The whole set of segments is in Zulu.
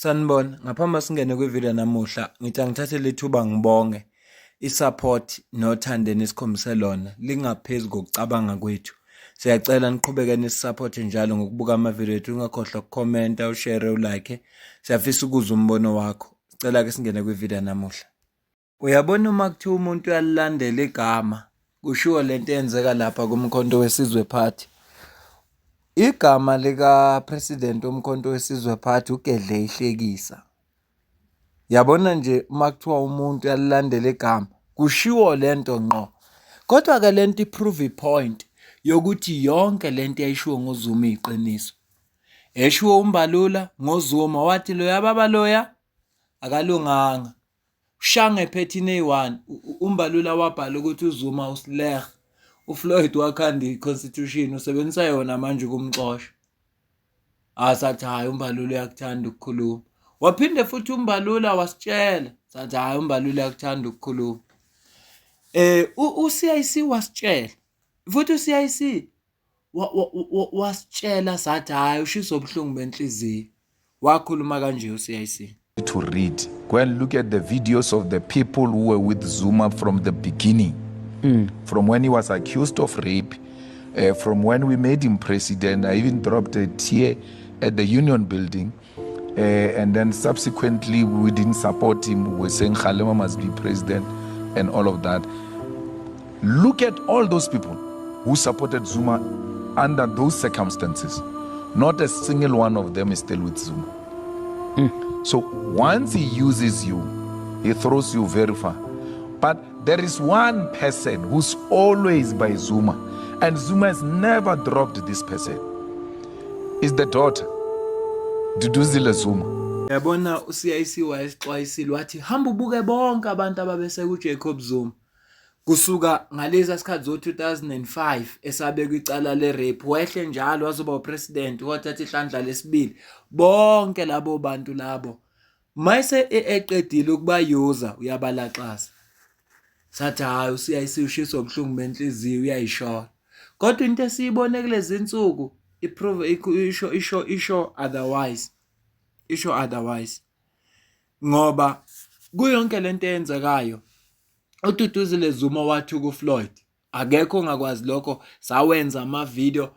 Sanibona, ngaphambi singene kwivideo namuhla, ngithi angithathe lethuba ngibonge i-support nothando enikhombise lona lingaphezu kokucabanga kwethu. Siyacela niqhubeke nisisupport njalo ngokubuka amavideo ethu, ungakhohlwa ukukhomenta, ushare, ulike. Siyafisa ukuzwa umbono wakho. Sicela ke singene kwivideo namuhla. Uyabona uma kuthiwa umuntu uyalilandela igama, kushiwo lento eyenzeka lapha kumkhonto wesizwe party. Igama lika president womkhonto wesizwe party uGedle Ihlekisa. Yabona nje uma kuthiwa umuntu uyalilandela igama kushiwo lento ngqo. Kodwa ke lento iprove ipoint yokuthi yonke lento yayishiwo ngoZuma iqiniso. Eshiwo uMbalula ngoZuma wathi loya baba loya akalunganga. Ushange ephethini eyi1 uMbalula wabhala ukuthi uZuma usilehe. UFloyd wakhanda iconstitution usebenzisa yona manje ukumxosha. Asathi hayi uMbalula uyakuthanda ukukhuluma. Waphinde futhi uMbalula wasitshela sathi hayi uMbalula uyakuthanda ukukhuluma. uCIC wasitshela futhi uCIC wasitshela sathi hayi ushisa obuhlungu benhliziyo. Wakhuluma kanje uCIC. To read, go and look at the videos of the people who were with Zuma from the beginning, from when he was accused of rape, from when we made him president. I even dropped a tear at the Union building, and then subsequently we didn't support him. We were saying Kgalema must be president and all of that. Look at all those people who supported Zuma under those circumstances. Not a single one of them is still with Zuma. So once he uses you, he throws you very far. But there is one person who's always by Zuma, and Zuma has never dropped this person. Is the daughter, Duduzile Zuma. Yabona uCIC wayesixwayisile wathi hamba ubuke bonke abantu ababese kuJacob Zuma. Kusuka ngalezi sikhathi zo2005 esabekwa icala le-rape wehle njalo wazoba upresident wathatha ihlandla lesibili bonke labo bantu labo mayise eqedile ukubayuza uyabalaxasa sathi hayi uCIC ushisa obuhlungu benhliziyo uyayishola kodwa into esiyibone kulezi insuku iprove isho otherwise ngoba kuyonke lento eyenzekayo uDuduzile Zuma wathi kuFloyd akekho ongakwazi lokho sawenza ama-video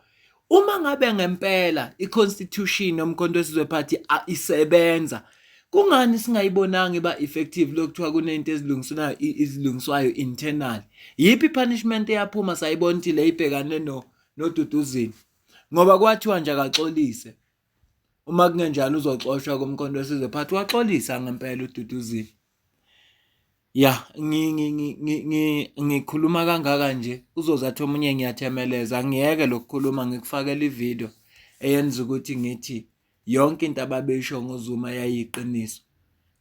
uma ngabe ngempela iconstitution yomkhonto wesizwe party isebenza kungani singayibonanga iba effective lokuthiwa kunento ezilungiswayo internal yipi punishment eyaphuma sayibona ukuthi le ibhekane noDuduzile ngoba kwathiwa nje akaxolise uma kungenjalo uzoxoshwa komkhonto wesizwe party waxolisa ngempela uDuduzile. Ya ngikhuluma kangaka nje uzozathi omunye ngiyathemeleza ngiyeke lokukhuluma ngikufakela ivideo eyenza ukuthi ngithi yonke into ababeyisho ngoZuma yayiqiniso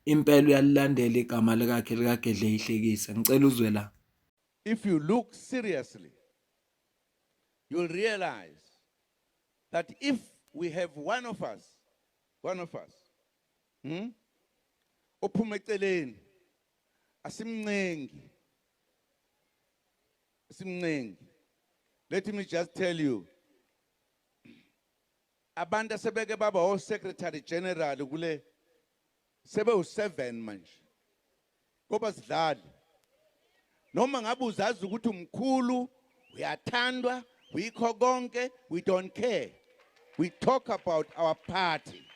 impela uyalilandela igama lakhe likaGedle Ihlekisa ngicela uzwe la. If you look seriously, you'll realize that if we have one of us ophuma eceleni asimncengi. Let me just tell you, abantu sebeke baba o secretary general kule sebe u7 manje ngoba sidlali noma ngabe uzazi ukuthi umkhulu uyathandwa uyikho konke, we don't care. We talk about our party.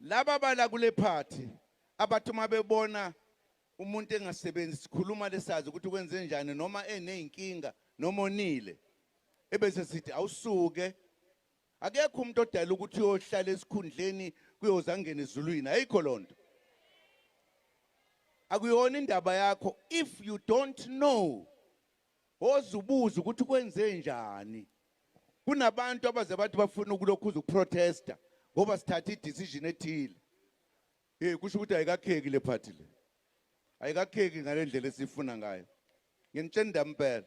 Laba bala kule party abathi mabebona umuntu engasebenzi sikhuluma lesazi ukuthi kwenze njani noma eneyinkinga noma onile ebese sithi awusuke akekho umuntu odala ukuthi uyohlala esikhundleni kuyozangena ezulwini ayikho lonto akuyona indaba yakho. If you don't know ozubuza ukuthi kwenze njani kunabantu abaze bathi bafuna ukulokhuza ukuprotesta ngoba sithatha idecision ethile kusho ukuthi ayikakheki le party le ayikakheki ngalendlela esifuna ngayo. Nginitshela impela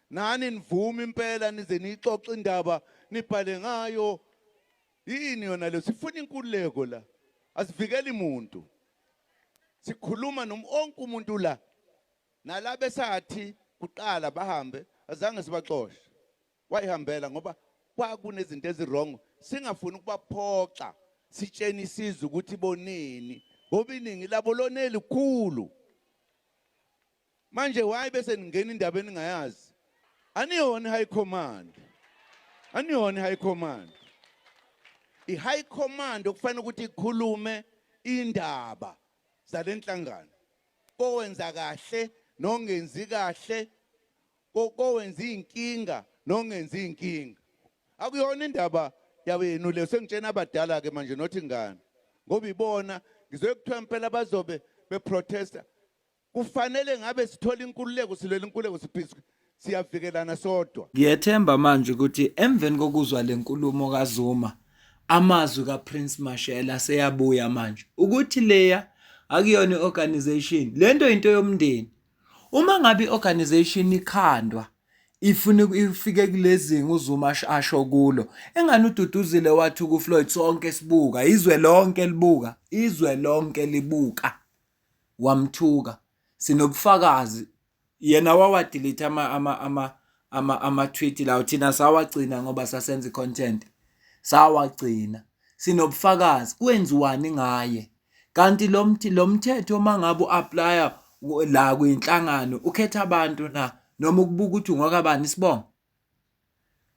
nani nivuma impela nize nixoxe indaba nibhale ngayo yini yona le sifuna inkululeko la asivikeli umuntu sikhuluma nomonke umuntu la nalabe sathi kuqala bahambe azange sibaxoshe wayihambela ngoba kwakunezinto ezirong singafuni ukubaphoxa sitshena isizwe ukuthi bonini ngoba iningi labo loneli kukhulu. Manje why bese ningena indaba eningayazi? Aniyona high command. Aniyona high command. I-high command okufanele ukuthi ikhulume indaba zalenhlangano. Kowenza kahle nongenzi kahle, kowenza inkinga nongenzi inkinga. Akuyona indaba yawenu le sengitshena abadala ke manje nothi ngani. Ngoba ibona ngizokuthiwa impela bazobe beprotesta. Kufanele ngabe sithola inkululeko silwela inkululeko siyavikelana sodwa. Ngiyethemba manje ukuthi emveni kokuzwa lenkulumo kaZuma amazwi kaPrince Mashela seyabuya manje ukuthi leya akuyona iorganization, lento into yomndeni. Uma ngabe iorganization ikhandwa ifune ifike kulezi uZuma asho kulo, engani uDuduzile wathi kuFloyd sonke sibuka, izwe lonke libuka, izwe lonke libuka, wamthuka. Sinobufakazi yena wawadelete ama tweet lawo thina sawagcina ngoba sasenza content, sawagcina. Sinobufakazi kwenziwani ngaye. Kanti lo mthetho mangabe uapply la kwinhlangano ukhetha abantu na noma ukubuka ukuthi ungokabani isibongo.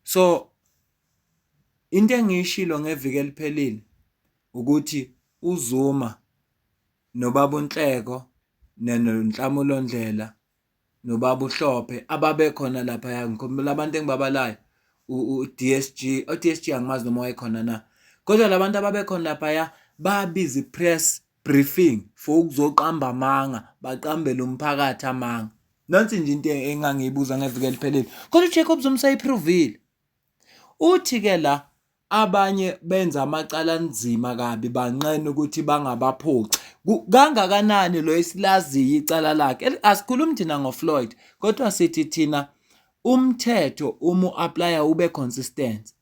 So into engishilo ngeviki eliphelile ukuthi uZuma noBaba uNhleko noNhlamulo Ndlela noBaba uHlophe ababekhona lapha ngikhombela abantu engibabalayo uDSG, uDSG angimazi noma wayekhona na, kodwa labantu ababekhona lapha babiza ipress briefing for ukuzoqamba amanga, baqambela umphakathi amanga. Nansi nje into engangiyibuza ngeviki eliphelile, kodwa uJacob Zuma sayiprovile. Uthi ke la abanye benza amacala nzima kabi banqena ukuthi bangabaphoxi. Kangakanani lo esilaziyo icala lakhe. Asikhulumi thina ngoFloyd, kodwa sithi thina umthetho uma uapply ube consistent.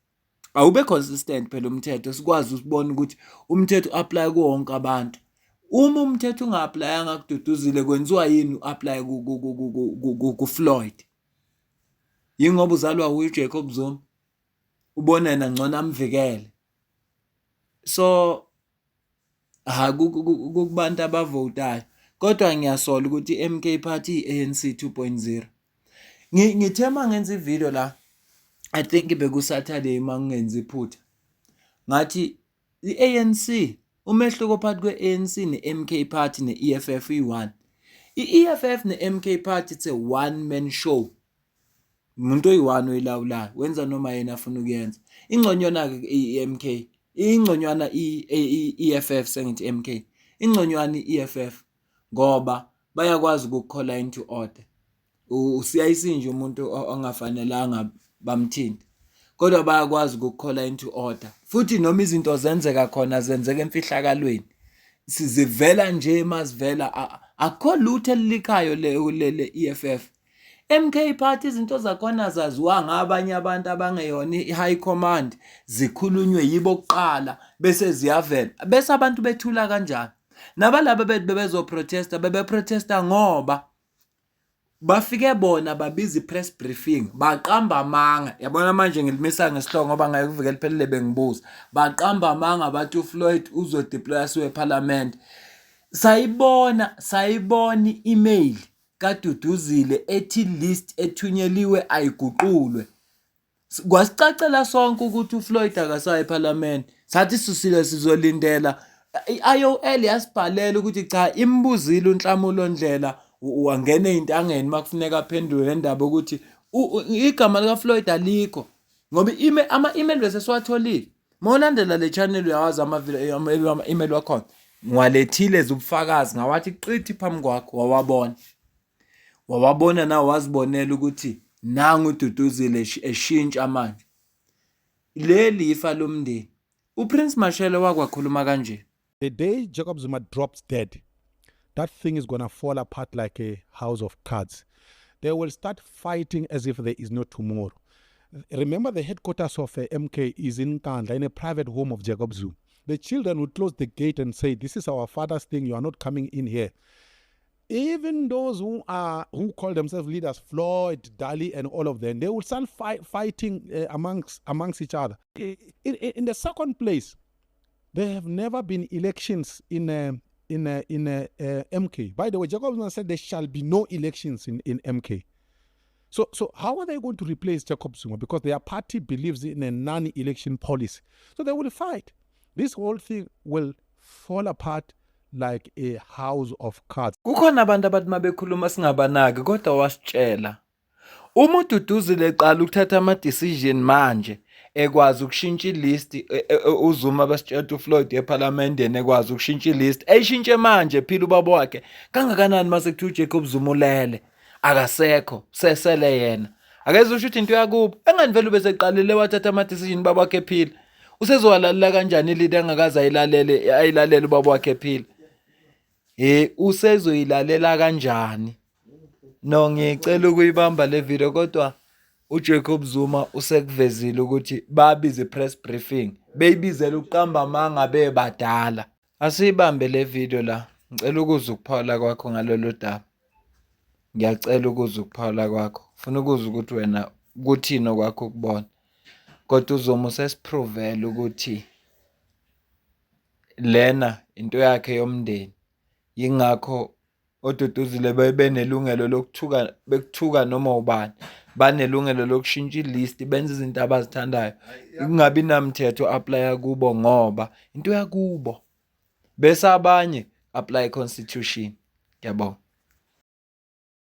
Awube consistent phela umthetho, sikwazi usibona ukuthi umthetho uapply kuwonke abantu. Uma umthetho unga-applyanga kuDuduzile kwenziwa yini uapply kuFloyd? Yingoba uzalwa uJacob Zuma, ubona yena ngcono amvikele. So kubantu abavotayo, kodwa ngiyasola ukuthi iMK Party iANC 2.0. Ngithema ngenza ivideo la, I think bekuSaturday mangenza iphutha, ngathi iANC umehluko phakathi kweANC neMK Party neEFF i1. iEFF neMK Party it's a one man show. Umuntu oyi-one oyilawulayo wenza noma yena afuna ukuyenza. Ingconywana ke iMK, ingconywana iEFF sengithi MK, ingconywana iEFF ngoba bayakwazi ukukhola into order. Usiyayisinje umuntu ongafanelanga bamthinta, kodwa bayakwazi ukukhola into order. Futhi noma izinto zenzeka khona zenzeka emfihlakalweni, sizivela nje masivela, akho lutho elikayo le EFF. MK Party izinto zakhona zaziwa ngabanye abantu abangeyona i-high command, zikhulunywe yibo kuqala bese ziyavela, bese abantu bethula kanjani. Nabalabo bebezoprotesta bebeprotesta ngoba bafike bona babiza ipress briefing, baqamba amanga. Yabona manje ngilimisa ngesihloko ngoba ngeke kuvike liphelele bengibuza. Baqamba amanga bathi uFloyd uzodeploy eParliament. Sayibona i-email kaDuduzile ethi list ethunyeliwe ayiguqulwe. Kwasicacela sonke ukuthi uFloyd akasayi eParliament. Sathi susile sizolindela. I-IOL yasibhalela ukuthi cha imbuzile uNhlamulo Ndlela wangena ezintangeni makufuneka aphendule indaba ukuthi igama lika Floyd alikho ngoba ama-email bese siwatholile. Mawulandela le channel uyawazi ama-email wakhona, ngwalethile zobufakazi ngawathi qithi phambi kwakho wawabona nawe wazibonela ukuthi nangu uDuduzile eshintsha manje. Leli ifa lomndeni. uPrince Mashela wakwakhuluma kanje. The day Jacob Zuma drops dead, that thing is going to fall apart like a house of cards. They will start fighting as if there is no tomorrow. Remember, the headquarters of MK is in Kandla, in a private home of Jacob Zuma. The children would close the gate and say, this is our father's thing, you are not coming in here. even those who call themselves leaders, Floyd, Dali, and all of them, they will start fighting amongst each other. In the second place, there have never been elections in MK. By the way, Jacob Zuma said there shall be no elections in MK. So how are they going to replace Jacob Zuma? Because their party believes in a non-election policy. So they will fight. This whole thing will fall apart like a house of cards. Kukhona abantu abathi mabekhuluma singabanaki kodwa wasitshela. Uma uDuduzile eqala ukuthatha ama-decision manje ekwazi ukushintsha ilist uZuma basitshela uFloyd eParliamenteni ekwazi ukushintsha ilist eyishintshe manje phila ubaba wakhe kangakanani mase kuthi uJacob Zuma ulele akasekho sesele yena akezwe usho into yakubo engani vele ubeseqalile wathatha ama-decision baba wakhe phila usezowalalela kanjani leader engakaze ayilalele ubaba wakhe phila usezoyilalela kanjani? No, ngicela ukuyibamba le video kodwa uJacob Zuma usekuvezile ukuthi babize press briefing beyibizela uqamba amanga bebadala. Asiyibambe le video la. Ngicela ukuzwa ukuphawula kwakho ngalolu daba. Ngiyacela ukuzwa ukuphawula kwakho. Ufuna ukuzwa ukuthi wena kuthini okwakho ukubona. Kodwa uZuma usesiprovele ukuthi lena into yakhe yomndeni. Yingakho oDuduzile benelungelo lokuthuka noma ubani banelungelo lokushintsha ilist benze izinto abazithandayo kungabi namthetho apply kubo ngoba into yakubo bese abanye apply constitution. Yabonga.